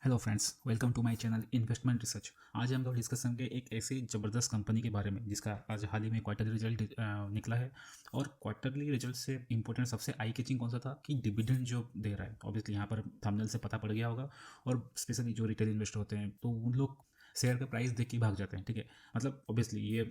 Hello friends, welcome to my channel investment research. आज हम लोग डिस्कस करेंगे एक ऐसी ज़बरदस्त कंपनी के बारे में जिसका आज हाल ही में क्वार्टरली रिजल्ट निकला है। और क्वार्टरली रिजल्ट से इंपॉर्टेंट सबसे आई कैचिंग कौन सा था कि डिविडेंड जो दे रहा है। ऑब्वियसली यहाँ पर थंबनेल से पता पड़ गया होगा। और स्पेशली जो रिटेल इन्वेस्टर होते हैं तो उन लोग शेयर का प्राइस देख के भाग जाते हैं। ठीक है, मतलब ऑब्वियसली ये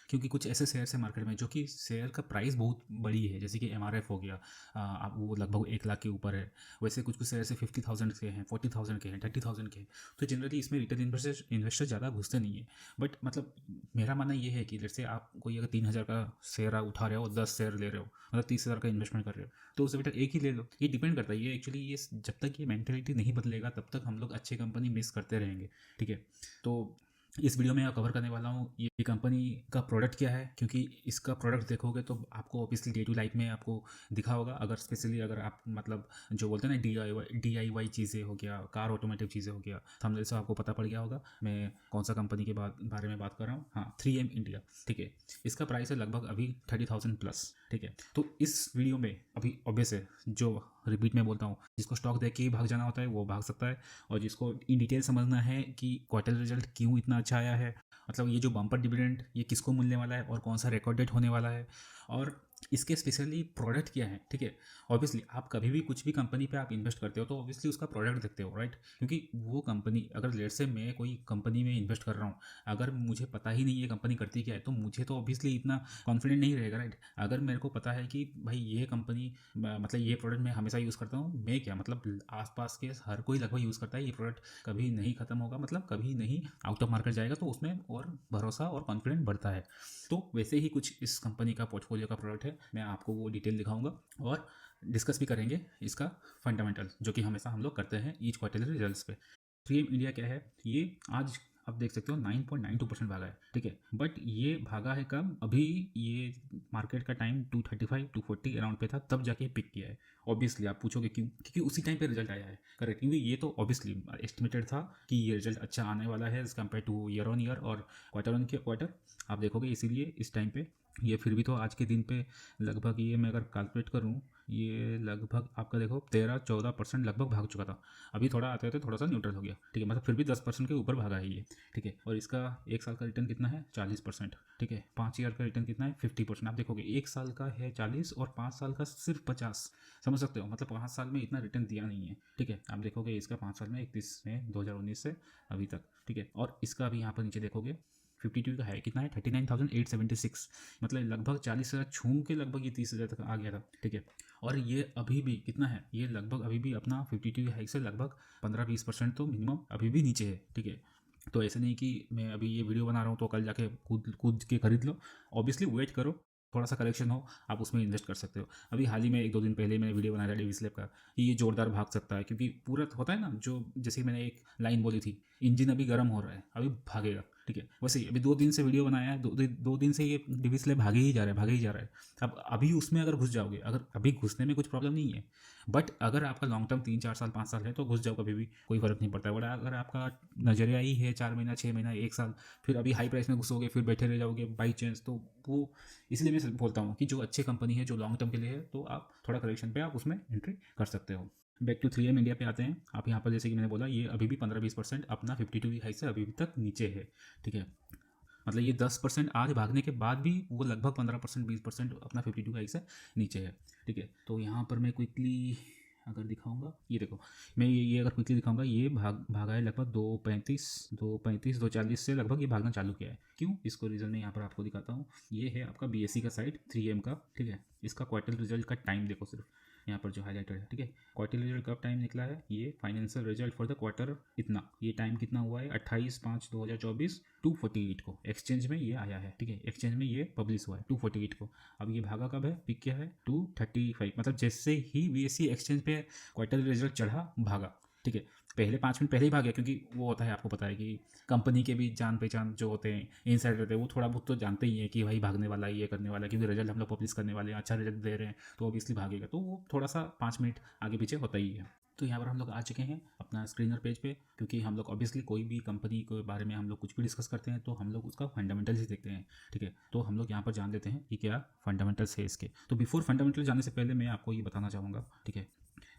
क्योंकि कुछ ऐसे शेयर्स हैं मार्केट में जो कि शेयर का प्राइस बहुत बड़ी है, जैसे कि एमआरएफ हो गया। आप वो लगभग 1 लाख के ऊपर है। वैसे कुछ कुछ शेयर से 50,000 के हैं, 40,000 के हैं, 30,000 के हैं। तो जनरली इसमें रिटेल इन्वेस्टर ज़्यादा घुसते नहीं है। बट मतलब मेरा मानना ये है कि जैसे आप कोई अगर 3,000 का शेयर आप उठा रहे हो, 10 शेयर ले रहे हो, मतलब 30,000 का इन्वेस्टमेंट कर रहे हो, तो उससे बेटर एक ही ले लो। ये डिपेंड करता है। ये एक्चुअली ये जब तक ये मेंटेलिटी नहीं बदलेगा तब तक हम लोग अच्छी कंपनी मिस करते रहेंगे। ठीक है, तो इस वीडियो में कवर करने वाला हूँ ये कंपनी का प्रोडक्ट क्या है। क्योंकि इसका प्रोडक्ट देखोगे तो आपको ऑब्वियसली डे टू लाइफ में आपको दिखा होगा। अगर स्पेशली अगर आप मतलब जो बोलते हैं ना DIY चीज़ें हो गया, कार ऑटोमेटिव चीज़ें हो गया, थंबनेल से आपको पता पड़ गया होगा मैं कौन सा कंपनी के बारे में बात कर रहा हूँ। हाँ, 3M इंडिया। ठीक है, इसका प्राइस है लगभग अभी 30,000 प्लस। ठीक है, तो इस वीडियो में अभी ऑब्वियस है, जो रिपीट में बोलता हूँ, जिसको स्टॉक देख के ही भाग जाना होता है वो भाग सकता है। और जिसको इन डिटेल समझना है कि क्वार्टर रिजल्ट क्यों इतना अच्छा आया है, मतलब ये जो बम्पर डिविडेंड ये किसको मिलने वाला है और कौन सा रिकॉर्ड डेट होने वाला है, और इसके स्पेशली प्रोडक्ट क्या है। ठीक है, ऑब्वियसली आप कभी भी कुछ भी कंपनी पे आप इन्वेस्ट करते हो तो ऑब्वियसली उसका प्रोडक्ट देखते हो, राइट। क्योंकि वो कंपनी अगर लेट से मैं कोई कंपनी में इन्वेस्ट कर रहा हूँ, अगर मुझे पता ही नहीं है कंपनी करती क्या है तो मुझे तो ऑब्वियसली इतना कॉन्फिडेंट नहीं रहेगा, राइट। अगर मेरे को पता है कि भाई ये कंपनी मतलब ये प्रोडक्ट मैं हमेशा यूज़ करता हूँ, मैं क्या मतलब आसपास के हर कोई लगभग यूज़ करता है, ये प्रोडक्ट कभी नहीं ख़त्म होगा, मतलब कभी नहीं आउट ऑफ मार्केट जाएगा, तो उसमें और भरोसा और कॉन्फिडेंट बढ़ता है। तो वैसे ही कुछ इस कंपनी का पोर्टफोलियो का प्रोडक्ट है, मैं आपको वो डिटेल दिखाऊंगा और डिस्कस भी करेंगे इसका फंडामेंटल, जो कि हमेशा हम लोग करते हैं ईच क्वार्टरली रिजल्ट्स पे। 3M इंडिया क्या है, ये आज आप देख सकते हो 9.92% भागा है। ठीक है, बट ये भागा है कब, अभी ये मार्केट का टाइम 235 240 अराउंड पे था, तब जाके पिक किया है। ऑब्वियसली आप पूछोगे क्यों, क्योंकि उसी टाइम पे रिजल्ट आया है, करेक्ट। क्योंकि ये तो ऑब्वियसली एस्टिमेटेड था कि ये रिजल्ट अच्छा आने वाला है as compared to year on year और क्वार्टर ऑन क्वार्टर, आप देखोगे। इसीलिए इस टाइम पे ये फिर भी तो आज के दिन पे लगभग, ये मैं अगर कैलकुलेट करूँ, ये लगभग आपका देखो 13-14% लगभग भाग चुका था। अभी थोड़ा आते आते थोड़ा सा न्यूट्रल हो गया। ठीक है, मतलब फिर भी 10% के ऊपर भागा है ये। ठीक है, और इसका 1 साल का रिटर्न कितना है, 40%। ठीक है, 5 ईयर का रिटर्न कितना है, 50%। आप देखोगे 1 साल का है 40 और 5 साल का सिर्फ 50। समझ सकते हो, मतलब 5 साल में इतना रिटर्न दिया नहीं है। ठीक है, आप देखोगे इसका 5 साल में 31 में 2019 से अभी तक। ठीक है, और इसका अभी यहाँ पर नीचे देखोगे 52 का है, कितना है 39,876, मतलब लगभग 40,000 छूम के लगभग ये 30,000 तक आ गया था। ठीक है, और ये अभी भी कितना है, ये लगभग अभी भी अपना 52 हाइक से लगभग 15-20% तो मिनिमम अभी भी नीचे है। ठीक है, तो ऐसे नहीं कि मैं अभी ये वीडियो बना रहा हूँ तो कल जाके कूद कूद के खरीद लो। ऑब्वियसली वेट करो, थोड़ा सा करेक्शन हो, आप उसमें इन्वेस्ट कर सकते हो। अभी हाल ही में 1-2 दिन पहले मैंने वीडियो बनाया था डेवी स्लैब का कि ये जोरदार भाग सकता है, क्योंकि पूरा होता है ना, जो जैसे मैंने एक लाइन बोली थी, इंजन अभी गर्म हो रहा है, अभी भागेगा। ठीक है, वैसे ही अभी 2 दिन से वीडियो बनाया है, 2 दिन से ये डेवी स्लैब भागे ही जा रहा है, भागे ही जा रहा है। अब अभी उसमें अगर घुस जाओगे, अगर अभी घुसने में कुछ प्रॉब्लम नहीं है, बट अगर आपका लॉन्ग टर्म 3-4 साल 5 साल है तो घुस जाओ, कभी भी कोई फर्क नहीं पड़ता है। बट अगर आपका नजरिया ही है 4 महीना 6 महीना 1 साल, फिर अभी हाई प्राइस में घुसोगे, फिर बैठे रह जाओगे बाई चांस, तो वो इसलिए मैं बोलता हूँ कि जो अच्छी कंपनी है, जो लॉन्ग टर्म के लिए है, तो आप थोड़ा करेक्शन पे आप उसमें एंट्री कर सकते हो। बैक टू 3M इंडिया पे आते हैं। आप यहाँ पर जैसे कि मैंने बोला, ये अभी भी 15-20% अपना 52 वीक हाई से अभी तक नीचे है। ठीक है, मतलब ये 10% आज भागने के बाद भी वो लगभग 15% 20% अपना 52 हाई से नीचे है। ठीक है, तो यहाँ पर मैं क्विकली अगर दिखाऊंगा, ये देखो, मैं ये अगर क्विकली दिखाऊंगा, ये भागा है लगभग 2.35 2.40 से लगभग ये भागना चालू किया है। क्यों, इसको रीज़न मैं यहाँ पर आपको दिखाता हूँ। ये है आपका BSE का साइड 3M का। ठीक है, इसका क्वार्टर रिजल्ट का टाइम देखो सिर्फ, यहाँ पर जो हाईलाइटेड है। ठीक है, क्वार्टर रिजल्ट कब टाइम निकला है, ये financial result for the quarter, इतना ये टाइम कितना हुआ है, 28/5/2024 248 को एक्सचेंज में ये आया है। ठीक है, एक्सचेंज में ये पब्लिश हुआ है 248 को। अब ये भागा कब है, पिक क्या है 235, मतलब जैसे ही BSE एक्सचेंज पे क्वार्टर रिजल्ट चढ़ा भागा। ठीक है, पहले 5 मिनट पहले ही भाग गया, क्योंकि वो होता है, आपको पता है कि कंपनी के भी जान पहचान जो होते हैं, इनसाइडर होते हैं, वो थोड़ा बहुत तो जानते ही हैं कि भाई भागने वाला है, ये करने वाला है, क्योंकि रिजल्ट हम लोग पब्लिश करने वाले हैं, अच्छा रिजल्ट दे रहे हैं तो ऑब्वियसली भागेगा। तो वो थोड़ा सा 5 मिनट आगे पीछे होता ही है। तो यहाँ पर हम लोग आ चुके हैं अपना स्क्रीनर पेज पे, क्योंकि हम लोग ऑब्वियसली कोई भी कंपनी के बारे में हम लोग कुछ भी डिस्कस करते हैं तो हम लोग उसका फंडामेंटल्स ही देखते हैं। ठीक है, तो हम लोग यहाँ पर जान लेते हैं कि क्या फंडामेंटल्स है इसके। तो बिफोर फंडामेंटल जाने से पहले मैं आपको ये बताना चाहूँगा, ठीक है,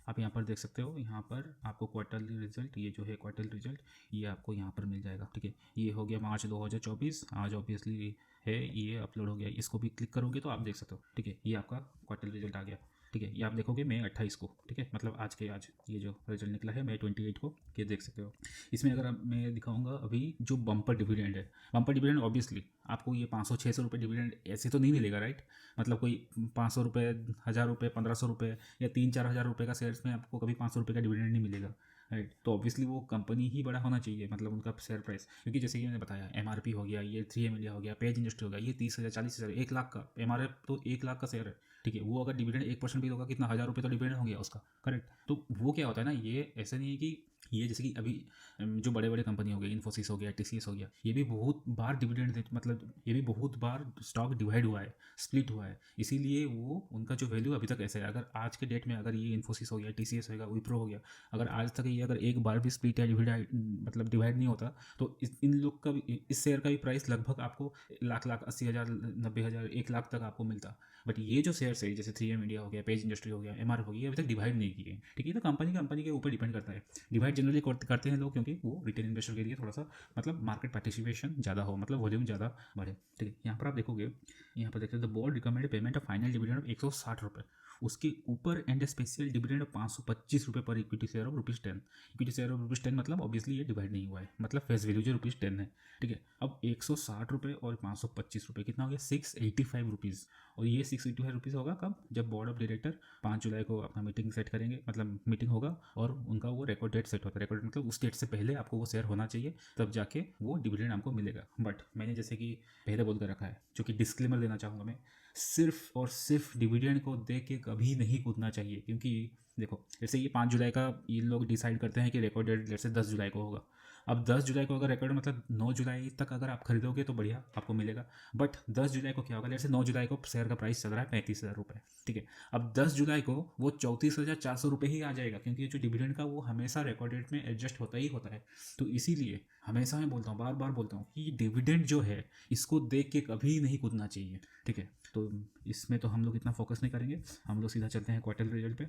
आप यहाँ पर देख सकते हो, यहाँ पर आपको क्वार्टरली रिजल्ट, ये जो है क्वार्टरली रिजल्ट, ये आपको यहाँ पर मिल जाएगा। ठीक है, ये हो गया मार्च 2024, आज ऑब्वियसली है, ये अपलोड हो गया। इसको भी क्लिक करोगे तो आप देख सकते हो। ठीक है, ये आपका क्वार्टरली रिजल्ट आ गया। ठीक है, ये आप देखोगे मई 28 को। ठीक है, मतलब आज ये जो रिजल्ट निकला है मई 28 को, ये देख सकते हो। इसमें अगर मैं दिखाऊंगा अभी जो बम्पर डिविडेंड है, बम्पर डिविडेंड ऑब्वियसली आपको ये 500-600 रुपये डिविडेंड ऐसे तो नहीं मिलेगा, राइट। मतलब कोई 500 रुपये, 1000 रुपये, 1500 रुपये या 3-4 हज़ार रुपये का शेयर्स में आपको कभी 500 रुपये का डिविडेंड नहीं मिलेगा, राइट। तो ऑब्वियसली वो कंपनी ही बड़ा होना चाहिए, मतलब उनका शेयर प्राइस, क्योंकि जैसे कि मैंने बताया एमआरपी हो गया, ये 3M इंडिया हो गया, पेज इंडस्ट्री हो गया, ये 30,000, 40,000, 1 लाख का एमआरएफ, तो 1 लाख का शेयर है। ठीक है, वो अगर डिविडेंड 1% भी होगा, कितना 1000 रुपये तो डिविडेंड हो गया उसका, करेक्ट। तो वो क्या होता है ना, ये ऐसा नहीं है कि ये जैसे कि अभी जो बड़े बड़े कंपनी हो गए, इन्फोसिस हो गया, TCS हो गया, ये भी बहुत बार डिविडेंड दे, मतलब ये भी बहुत बार स्टॉक डिवाइड हुआ है, स्प्लिट हुआ है, इसीलिए वो उनका जो वैल्यू अभी तक ऐसा है। अगर आज के डेट में अगर ये इन्फोसिस हो गया, TCS हो गया, विप्रो हो गया, अगर आज तक ये अगर एक बार भी स्प्लिट या डिवाइड, मतलब डिवाइड नहीं होता, तो इन लोग का भी, इस शेयर का भी प्राइस लगभग आपको लाख 80,000, 90,000, 1 लाख तक आपको मिलता। बट ये जो शेयर्स है, जैसे 3M इंडिया हो गया, पेज इंडस्ट्री हो गया, MRF हो गया, ये अभी तक डिवाइड नहीं किए। ठीक है, तो कंपनी के ऊपर डिपेंड करता है। डिवाइड जनरली करते हैं लोग, क्योंकि वो रिटेल इन्वेस्टर के लिए थोड़ा सा, मतलब मार्केट पार्टिसिपेशन ज़्यादा हो, मतलब वॉल्यूम ज़्यादा बढ़े। ठीक है, यहाँ पर आप देखोगे, यहाँ पर देखते हैं the board recommended payment of final dividend of 160 रुपये, उसके ऊपर एंड स्पेशल डिविडेंड ऑफ 525 रुपये पर equity share of ₹10। Equity share of ₹10 मतलब ऑब्वियसली ये डिवाइड नहीं हुआ है, मतलब फेस वैल्यू जो ₹10 है। ठीक है, अब 160 रुपये और 525 रुपये कितना हो गया, 685 रुपीज़। और ये 685 रुपीज़ होगा कब, जब बोर्ड ऑफ डायरेक्टर 5 जुलाई को अपना मीटिंग सेट करेंगे, मतलब मीटिंग होगा और उनका वो रिकॉर्ड डेट सेट होता है। रिकॉर्ड मतलब उस डेट से पहले आपको वो शेयर होना चाहिए, तब जाके वो डिविडेंड आपको मिलेगा। बट मैंने जैसे कि पहले बोल कर रखा है, जो कि डिस्क्लेमर देना चाहूँगा मैं, सिर्फ और सिर्फ डिविडेंड को देख के कभी नहीं कूदना चाहिए। क्योंकि देखो, जैसे ये 5 जुलाई का ये लोग डिसाइड करते हैं कि रिकॉर्ड डेट जैसे 10 जुलाई को होगा। अब 10 जुलाई को अगर रिकॉर्ड, मतलब 9 जुलाई तक अगर आप खरीदोगे तो बढ़िया आपको मिलेगा। बट 10 जुलाई को क्या होगा, जैसे 9 जुलाई को शेयर का प्राइस चल रहा है 35,000 रुपये। ठीक है, अब 10 जुलाई को वो 34,400 रुपये ही आ जाएगा, क्योंकि जो डिविडेंड का वो हमेशा रिकॉर्ड डेट में एडजस्ट होता ही होता है। तो इसीलिए हमेशा मैं बोलता हूँ, बार बार बोलता हूँ कि डिविडेंड जो है इसको देख के कभी नहीं कूदना चाहिए। ठीक है, तो इसमें तो हम लोग इतना फोकस नहीं करेंगे, हम लोग सीधा चलते हैं क्वार्टर रिजल्ट पे।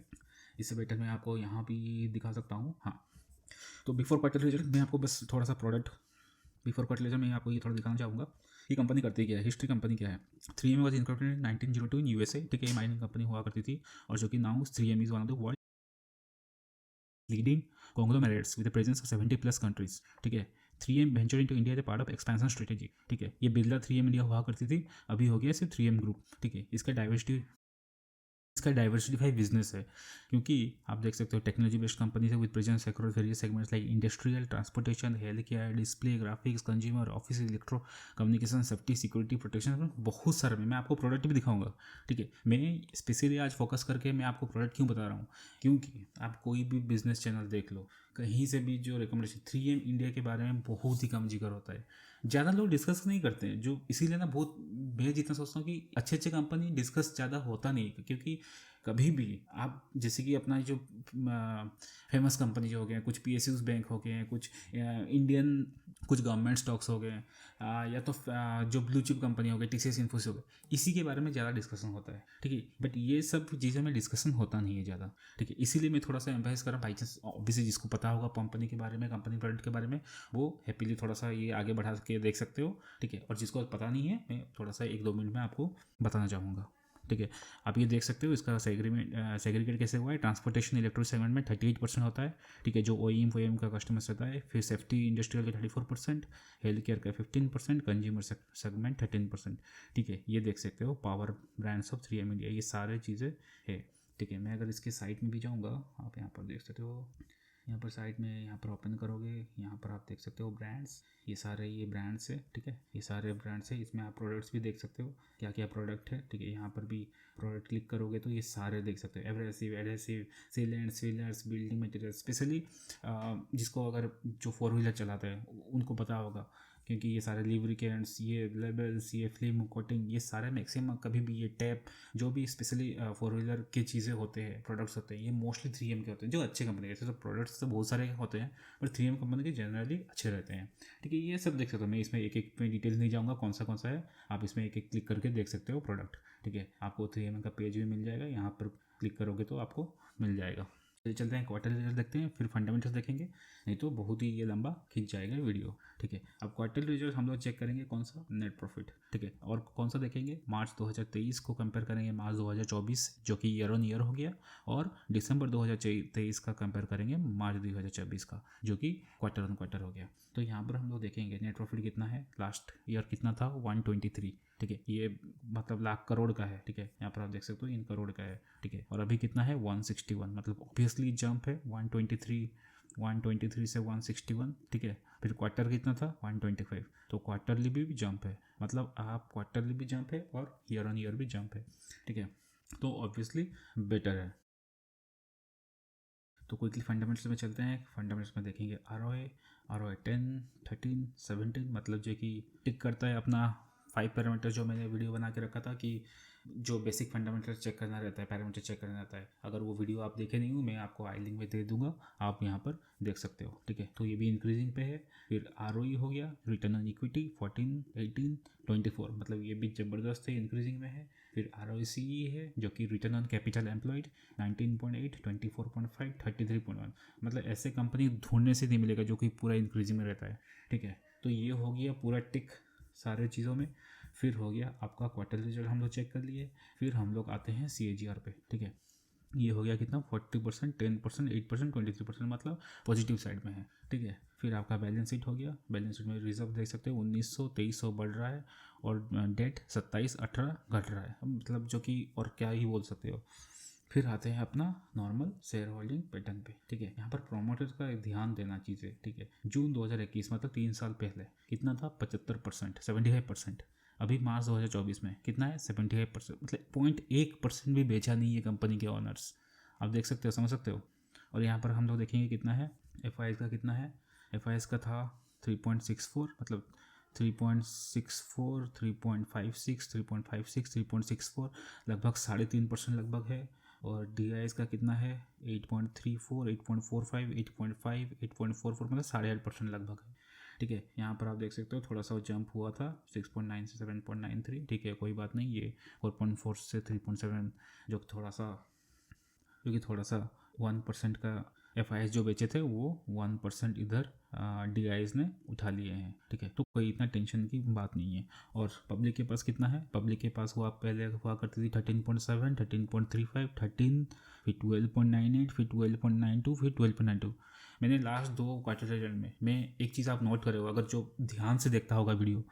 इससे बेटर मैं आपको यहाँ भी दिखा सकता हूँ। हाँ, तो बिफोर क्वार्टर रिजल्ट मैं आपको बस थोड़ा सा प्रोडक्ट, बिफोर क्वार्टर रिजल्ट मैं आपको ये थोड़ा दिखाना चाहूँगा कि कंपनी करती क्या है, हिस्ट्री कंपनी क्या है। 3M was incorporated 1902 in USA। ठीक है, ये माइनिंग कंपनी हुआ करती थी, और जो कि now 3M is one of the world leading conglomerates with a presence of 70+ countries। ठीक है, 3M venture into India as a part of expansion strategy. ठीक है, ये बिरला 3M इंडिया हुआ करती थी, अभी हो गया सिर्फ 3M ग्रुप। ठीक है, इसका डाइवर्सिफाई बिजनेस है, क्योंकि आप देख सकते हो टेक्नोलॉजी बेस्ड कंपनी है with presence across various segments like industrial, transportation, health care, display, graphics, consumer, office, electro, communication, safety, security, protection, बहुत सारे में मैं आपको प्रोडक्ट भी दिखाऊंगा। ठीक है, मैं स्पेशली आज फोकस करके मैं आपको प्रोडक्ट क्यों बता रहा हूँ, क्योंकि आप कोई भी बिजनेस चैनल देख लो, कहीं से भी जो रिकमेंडेशन 3M इंडिया के बारे में बहुत ही कम जिक्र होता है, ज़्यादा लोग डिस्कस नहीं करते हैं। जो इसीलिए ना, बहुत मैं जितना सोचता हूँ कि अच्छे अच्छे कंपनी डिस्कस ज़्यादा होता नहीं है, क्योंकि कभी भी आप जैसे कि अपना जो फेमस कंपनी जो हो गए, कुछ PSUs बैंक हो गए, कुछ इंडियन, कुछ गवर्नमेंट स्टॉक्स हो गए, या तो जो ब्लू चिप कंपनी हो गई, TCS, इन्फोसिस हो गए, इसी के बारे में ज़्यादा डिस्कशन होता है। ठीक है, बट ये सब चीज़ों में डिस्कशन होता नहीं है ज़्यादा। ठीक है, इसीलिए मैं थोड़ा सा एम्फाइज कर रहा हूँ। बाई चांस ऑब्वियसली जिसको पता होगा कंपनी के बारे में, कंपनी प्रोडक्ट के बारे में, वो हैप्पीली थोड़ा सा ये आगे बढ़ा के देख सकते हो। ठीक है, और जिसको पता नहीं है, मैं थोड़ा सा 1-2 मिनट में आपको बताना चाहूँगा। ठीक है, आप ये देख सकते हो इसका सेग्रीगेट कैसे हुआ है। ट्रांसपोर्टेशन इलेक्ट्रिक सेगमेंट में 38% होता है। ठीक है, जो OEM का कस्टमर्स होता है। फिर सेफ्टी इंडस्ट्रियल का 34%, हेल्थ केयर का 15%, कंज्यूमर सेगमेंट 13%। ठीक है, ये देख सकते हो power brands of 3M India, ये सारे चीज़ें है। ठीक है, मैं अगर इसके साइट में भी जाऊँगा, आप यहाँ पर देख सकते हो, यहाँ पर साइड में, यहाँ पर ओपन करोगे, यहाँ पर आप देख सकते हो ब्रांड्स, ये सारे ये ब्रांड्स है। ठीक है, ये सारे ब्रांड्स है, इसमें आप प्रोडक्ट्स भी देख सकते हो क्या क्या प्रोडक्ट है। ठीक है, यहाँ पर भी प्रोडक्ट क्लिक करोगे तो ये सारे देख सकते हो, abrasive, adhesive, sealants, fillers, building material. Specially जिसको अगर जो 4 व्हीलर चलाते हैं उनको पता होगा, क्योंकि ये सारे लिब्रिकेंट्स, ये लेबल्स, ये फिल्म कोटिंग, ये सारे मैक्सिमम कभी भी ये टैप, जो भी स्पेशली 4 व्हीलर के चीज़ें होते हैं, प्रोडक्ट्स होते हैं, ये मोस्टली 3M के होते हैं, जो अच्छे कंपनी के। तो प्रोडक्ट्स तो बहुत सारे होते हैं, पर 3M कंपनी के जनरली अच्छे रहते हैं। ठीक है, ये सब देख सकते हो, मैं इसमें एक एक में डिटेल नहीं जाऊँगा कौन सा है, आप इसमें एक एक क्लिक करके देख सकते हो प्रोडक्ट। ठीक है, आपको 3M का पेज भी मिल जाएगा, यहाँ पर क्लिक करोगे तो आपको मिल जाएगा। तो चलते हैं क्वार्टर रिजल्ट देखते हैं, फिर फंडामेंटल्स देखेंगे, नहीं तो बहुत ही ये लंबा खिंच जाएगा वीडियो। ठीक है, अब क्वार्टर रिजल्ट हम लोग चेक करेंगे कौन सा, नेट प्रॉफिट। ठीक है, और कौन सा देखेंगे, मार्च 2023 को कंपेयर करेंगे मार्च 2024 जो कि ईयर ऑन ईयर हो गया, और दिसंबर 2023 का कंपेयर करेंगे मार्च 2024 का जो कि क्वार्टर ऑन क्वार्टर हो गया। तो यहाँ पर हम लोग देखेंगे नेट प्रॉफिट कितना है, लास्ट ईयर कितना था 123। ठीक है, ये मतलब लाख करोड़ का है। ठीक है, यहाँ पर आप देख सकते हो इन करोड़ का है। ठीक है, और अभी कितना है 161, मतलब ऑब्वियसली जंप है 123 से 161। ठीक है, फिर क्वार्टर कितना था 125, तो क्वार्टरली भी जंप है, मतलब आप क्वार्टरली भी जंप है और ईयर ऑन ईयर भी जंप है। ठीक है, तो ऑब्वियसली बेटर है। तो क्विकली फंडामेंटल्स में चलते हैं। फंडामेंटल्स में देखेंगे आर ओ ए 10, 13, 17, मतलब जो कि टिक करता है अपना 5 पैरामीटर जो मैंने वीडियो बना के रखा था कि जो बेसिक फंडामेंटल चेक करना रहता है, पैरामीटर चेक करना रहता है। अगर वो वीडियो आप देखे नहीं हो, मैं आपको आई लिंक में दे दूंगा, आप यहाँ पर देख सकते हो। ठीक है, तो ये भी इंक्रीजिंग पे है। फिर ROE हो गया, रिटर्न ऑन इक्विटी 14, 18, 24, मतलब ये भी ज़बरदस्त है, इंक्रीजिंग में है। फिर ROCE है जो कि रिटर्न ऑन कैपिटल एम्प्लॉयड 19.8, 24.5, 33.1, मतलब ऐसे कंपनी ढूंढने से नहीं मिलेगा जो कि पूरा इंक्रीजिंग में रहता है। ठीक है, तो ये हो गया पूरा टिक सारे चीज़ों में। फिर हो गया आपका क्वार्टर रिजल्ट हम लोग चेक कर लिए। फिर हम लोग आते हैं CAGR पे। ठीक है, ये हो गया कितना 40%, 10%, 8%, 23%, मतलब पॉजिटिव साइड में है। ठीक है, फिर आपका बैलेंस शीट हो गया। बैलेंस शीट में रिजर्व देख सकते हो 1900, 2300 बढ़ रहा है, और डेट 27, 18 घट रहा है, मतलब जो कि और क्या ही बोल सकते हो। फिर आते हैं अपना नॉर्मल शेयर होल्डिंग पैटर्न पे। ठीक है, यहाँ पर प्रोमोटर का ध्यान देना चीज़ें। ठीक है, जून 2021 मतलब 3 साल पहले कितना था 75%, 75%। अभी मार्च 2024 में कितना है 75%, मतलब 0.1% भी बेचा नहीं है कंपनी के ऑनर्स। आप देख सकते हो, समझ सकते हो। और यहाँ पर हम लोग देखेंगे कितना है FIS का, कितना है FIS का था 3.64, मतलब 3.64, 3.56, 3.56, 3.64, लगभग 3.5% लगभग है। और DIS का कितना है 8.34, 8.45, 8.5, 8.44, मतलब 8.5% लगभग है। ठीक है, यहाँ पर आप देख सकते हो थोड़ा सा जंप हुआ था 6.9 से 7.93। ठीक है, कोई बात नहीं, ये 4.4 से 3.7 जो कि थोड़ा सा 1% का FIS जो बेचे थे वो 1% इधर DIS ने उठा लिए हैं। ठीक है, तो कोई इतना टेंशन की बात नहीं है। और पब्लिक के पास कितना है, पब्लिक के पास हुआ पहले हुआ करती थी 13.7, 13.35, 13, फिर 12.98, फिर 12.92, फिर 12.92। मैंने लास्ट 2 क्वार्टर रिजल्ट में, मैं एक चीज़ आप नोट करे हो, अगर जो ध्यान से देखता होगा वीडियो,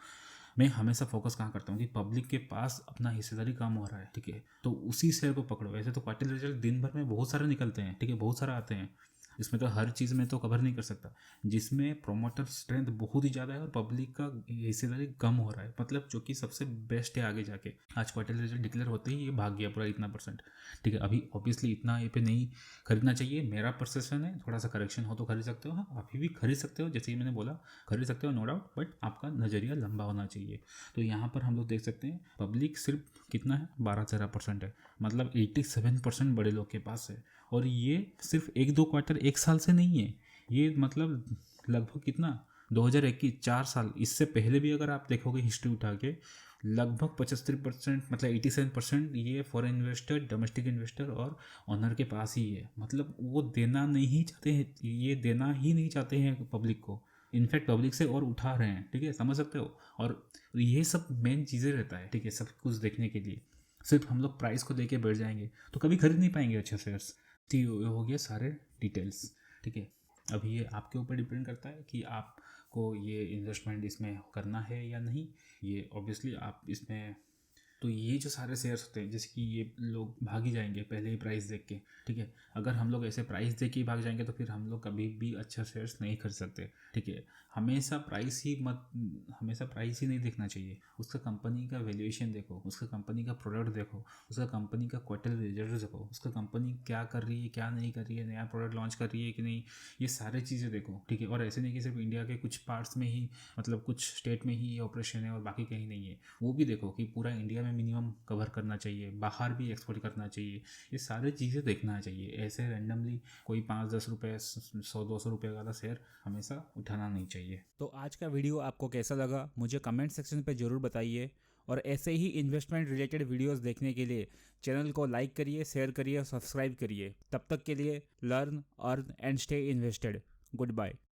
मैं हमेशा फोकस कहाँ करता हूँ कि पब्लिक के पास अपना हिस्सेदारी कम हो रहा है। ठीक है, तो उसी शेयर को पकड़ो। ऐसे तो क्वार्टर रिजल्ट दिन भर में बहुत सारे निकलते हैं। ठीक है, बहुत सारे आते हैं, इसमें तो हर चीज़ में तो कवर नहीं कर सकता। जिसमें प्रोमोटर स्ट्रेंथ बहुत ही ज़्यादा है और पब्लिक का हिस्सेदारी कम हो रहा है, मतलब जो कि सबसे बेस्ट है आगे जाके। आज क्वार्टर रिजल्ट डिक्लेयर होते ही ये भाग गया पूरा इतना परसेंट। ठीक है, अभी ऑब्वियसली इतना ये पे नहीं खरीदना चाहिए, मेरा परसेप्शन है। थोड़ा सा करेक्शन हो तो खरीद सकते हो, हाँ अभी भी खरीद सकते हो, जैसे कि मैंने बोला खरीद सकते हो नो डाउट, बट आपका नज़रिया लंबा होना चाहिए। तो यहाँ पर हम लोग देख सकते हैं पब्लिक सिर्फ कितना है 12-13% है, मतलब 87% बड़े लोग के पास है। और ये सिर्फ 1-2 क्वार्टर 1 साल से नहीं है, ये मतलब लगभग कितना 2021, 4 साल, इससे पहले भी अगर आप देखोगे हिस्ट्री उठा के, लगभग 75%, मतलब 87% ये फॉरेन इन्वेस्टर, डोमेस्टिक इन्वेस्टर और ऑनर के पास ही है। मतलब वो देना नहीं चाहते हैं, ये देना ही नहीं चाहते हैं पब्लिक को, इनफैक्ट पब्लिक से और उठा रहे हैं। ठीक है, समझ सकते हो। और ये सब मेन चीज़ें रहता है। ठीक है, सब कुछ देखने के लिए सिर्फ हम लोग प्राइस को लेके बैठ जाएंगे तो कभी खरीद नहीं पाएंगे अच्छे शेयर्स। तो ये हो गया सारे डिटेल्स। ठीक है, अभी ये आपके ऊपर डिपेंड करता है कि आपको ये इन्वेस्टमेंट इसमें करना है या नहीं। ये ऑब्वियसली आप इसमें, तो ये जो सारे शेयर्स होते हैं जैसे कि ये लोग भाग ही जाएंगे पहले ही प्राइस देख के। ठीक है, अगर हम लोग ऐसे प्राइस देख के ही भाग जाएंगे तो फिर हम लोग कभी भी अच्छा शेयर्स नहीं खरीद सकते। ठीक है, हमेशा प्राइस ही नहीं देखना चाहिए। उसका कंपनी का वैल्यूएशन देखो, उसका कंपनी का प्रोडक्ट देखो, उसका कंपनी का क्वार्टर रिजल्ट देखो, उसका कंपनी क्या कर रही है क्या नहीं कर रही है, नया प्रोडक्ट लॉन्च कर रही है कि नहीं, ये सारी चीज़ें देखो। ठीक है, और ऐसे नहीं कि सिर्फ इंडिया के कुछ पार्ट्स में ही, मतलब कुछ स्टेट में ही ये ऑपरेशन है और बाकी कहीं नहीं है, वो भी देखो कि पूरा इंडिया में मिनिमम कवर करना चाहिए, बाहर भी एक्सपोर्ट करना चाहिए, ये सारी चीज़ें देखना चाहिए। ऐसे रैंडमली कोई 5-10 रुपये 100-200 रुपये वाला शेयर हमेशा उठाना नहीं चाहिए। तो आज का वीडियो आपको कैसा लगा मुझे कमेंट सेक्शन पे ज़रूर बताइए। और ऐसे ही इन्वेस्टमेंट रिलेटेड वीडियोस देखने के लिए चैनल को लाइक करिए, शेयर करिए और सब्सक्राइब करिए। तब तक के लिए learn, earn and stay invested. Good bye.